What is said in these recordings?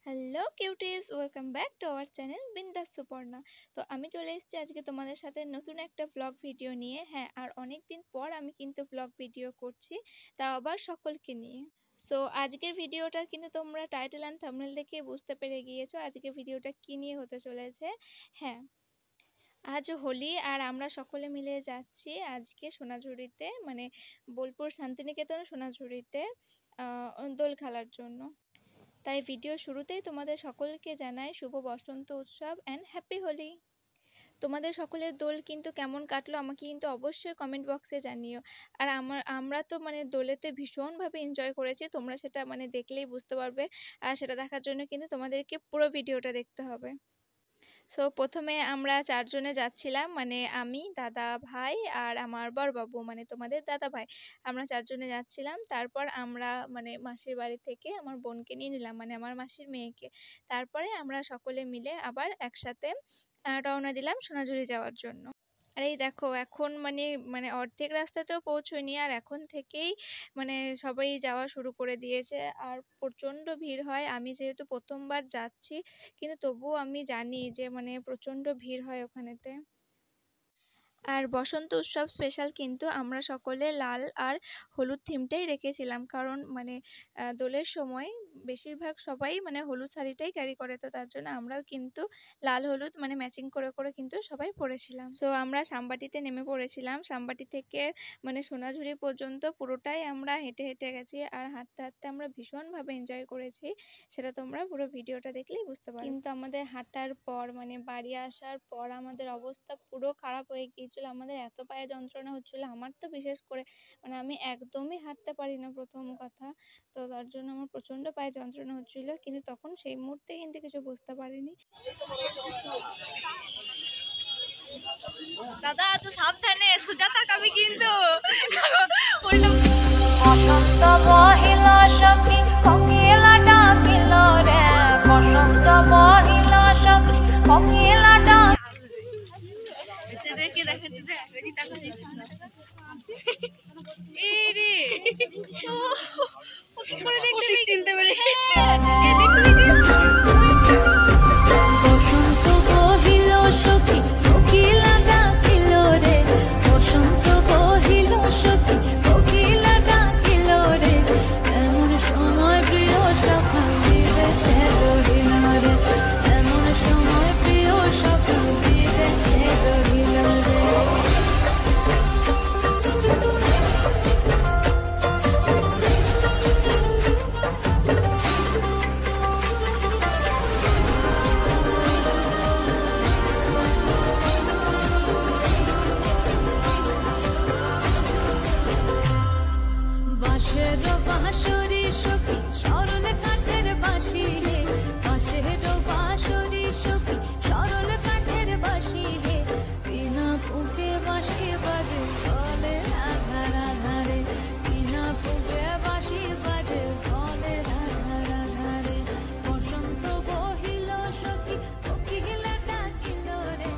Hello cuties, welcome back to our channel বিন্দাস সুপর্ণা। তো আমি চলে এসেছি আজকে তোমাদের সাথে নতুন একটা ব্লগ ভিডিও নিয়ে। হ্যাঁ, আর অনেক দিন পর আমি কিন্তু ব্লগ ভিডিও করছি, তাও আবার সকলকে নিয়ে। সো আজকের ভিডিওটা কিন্তু তোমরা টাইটেল অ্যান্ড থাম্বনেল দেখে বুঝতে পেরে গিয়েছো আজকের ভিডিওটা কী নিয়ে হতে চলেছে। হ্যাঁ, আজ হোলি আর আমরা সকলে মিলে যাচ্ছি আজকে সোনাঝুরিতে, মানে বোলপুর শান্তিনিকেতন সোনাঝুরিতে দোল খেলার জন্য। তাই ভিডিও শুরুতেই তোমাদের সকলকে জানাই শুভ বসন্ত উৎসব অ্যান্ড হ্যাপি হোলি। তোমাদের সকলের দোল কিন্তু কেমন কাটলো আমাকে কিন্তু অবশ্যই কমেন্ট বক্সে জানিও। আর আমরা তো মানে দোলেতে ভীষণভাবে এনজয় করেছি, তোমরা সেটা মানে দেখলেই বুঝতে পারবে। আর সেটা দেখার জন্য কিন্তু তোমাদেরকে পুরো ভিডিওটা দেখতে হবে। সো প্রথমে আমরা চারজনে যাচ্ছিলাম, মানে আমি, দাদা ভাই আর আমার বড়বাবু, মানে তোমাদের দাদা ভাই। আমরা চারজনে যাচ্ছিলাম। তারপর আমরা মানে মাসির বাড়ি থেকে আমার বোনকে নিয়ে নিলাম, মানে আমার মাসির মেয়েকে। তারপরে আমরা সকলে মিলে আবার একসাথে রওনা দিলাম সোনাঝুরি যাওয়ার জন্য। আর এই দেখো এখন মানে মানে অর্ধেক রাস্তাতেও পৌঁছয়নি, আর এখন থেকেই মানে সবাই যাওয়া শুরু করে দিয়েছে। আর প্রচণ্ড ভিড় হয়। আমি যেহেতু প্রথমবার যাচ্ছি, কিন্তু তবুও আমি জানি যে মানে প্রচণ্ড ভিড় হয় ওখানেতে। আর বসন্ত উৎসব স্পেশাল কিন্তু আমরা সকলে লাল আর হলুদ থিমটাই রেখেছিলাম, কারণ মানে দোলের সময় বেশিরভাগ সবাই মানে হলুদ শাড়িটাই ক্যারি করে, তো তার জন্য আমরাও কিন্তু লাল হলুদ মানে ম্যাচিং করে করে কিন্তু সবাই পরেছিলাম। সো আমরা সামবাটিতে নেমে পড়েছিলাম। সামবাটি থেকে মানে সোনাঝুরি পর্যন্ত পুরোটাই আমরা হেঁটে হেঁটে গেছি, আর হাঁটতে হাঁটতে আমরা ভীষণভাবে এনজয় করেছি। সেটা তোমরা পুরো ভিডিওটা দেখলেই বুঝতে পারবে। কিন্তু আমাদের হাঁটার পর মানে বাড়ি আসার পর আমাদের অবস্থা পুরো খারাপ হয়ে গিয়েছিল। আমাদের এত পায়ে যন্ত্রণা হচ্ছিল, আমার তো বিশেষ করে, মানে আমি একদমই হাঁটতে পারি না প্রথম কথা। তো তার জন্য আমার প্রচন্ড পায়ে যন্ত্রণা হচ্ছিল, কিন্তু তখন সেই মুহূর্তে কিন্তু কিছু বুঝতে পারিনি। দাদা তো সাবধানে, সোজা তাকাবি কিন্তু। বসন্ত মহিলা সখী কোকিলা ডাকিল রে, বসন্ত মহিলা সখী কোকিলা ডাকিল। দেখে দেখাচ্ছে যে একই টাকা দিয়েছে এই রে। ও কি করে দেখতে চিনতে পেরে গেছে। বসন্ত মহিল সখী কোকিলা ডাকিল রে, বসন্ত মহিল সখী কোকিলা ডাকিল রে, এমন সময় প্রিয় সকাল বিদেশে রহিল রে, এমন সময় প্রিয় সকাল বিদেশে রহিল রে। বাঁশের বাঁশরি সখী সরল কাঠের বাঁশি হে, বাঁশের বাঁশরি সখী সরল কাঠের বাঁশি হে, বিনা ফুঁকে বাঁশি বাজে বলে রাধা রাধা রে, বিনা ফুঁকে বাঁশি বাজে বলে রাধা রাধা রে। বসন্ত বহিল সখী কোকিলা ডাকিল রে,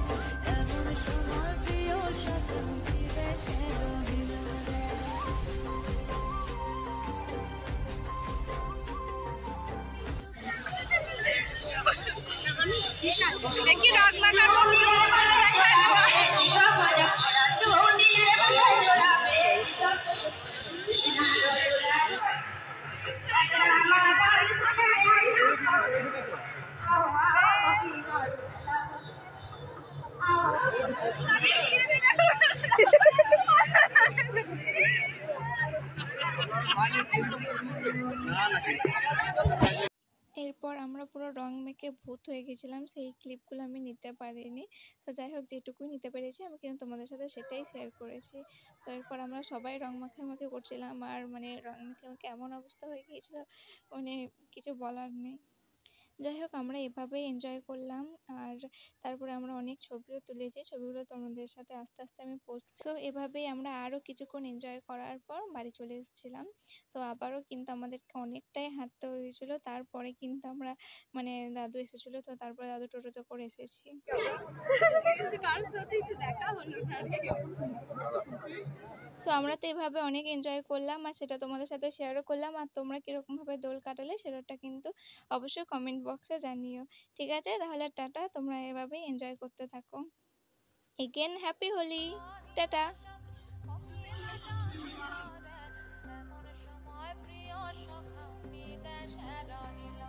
এমন সময় প্রিয় সখী বিদেশে রহিল রে। দেখি রাগ না কাটবো, এরপর আমরা পুরো রং মেখে ভূত হয়ে গেছিলাম। সেই ক্লিপগুলো আমি নিতে পারিনি। তো যাই হোক, যেটুকুই নিতে পেরেছি আমি কিন্তু তোমাদের সাথে সেটাই শেয়ার করেছি। তো এরপর আমরা সবাই রং মাখামাখি করছিলাম, আর মানে রং মেখে এমন অবস্থা হয়ে গিয়েছিল মানে কিছু বলার নেই। যাই হোক, আমরা এভাবেই এনজয় করলাম। আর তারপরে আমরা অনেক ছবিও তুলেছি, ছবিগুলো তোমাদের সাথে আস্তে আস্তে আমি পোস্ট। সো এভাবেই আমরা আরও কিছুক্ষণ এনজয় করার পর বাড়ি চলে এসেছিলাম। তো আবারও কিন্তু আমাদেরকে অনেকটাই হাঁটতে হয়েছিল। তারপরে কিন্তু আমরা মানে দাদু এসেছিল, তো তারপরে দাদু টোটোতে করে এসেছি। তো আমরা তো এভাবে অনেক এনজয় করলাম, আর সেটা তোমাদের সাথে শেয়ারও করলাম। আর তোমরা কিরকম ভাবে দোল কাটালে সেটা কিন্তু অবশ্যই কমেন্ট বক্সে জানিও। ঠিক আছে, তাহলে টাটা, তোমরা এভাবেই এনজয় করতে থাকো। Again happy Holi. টাটা।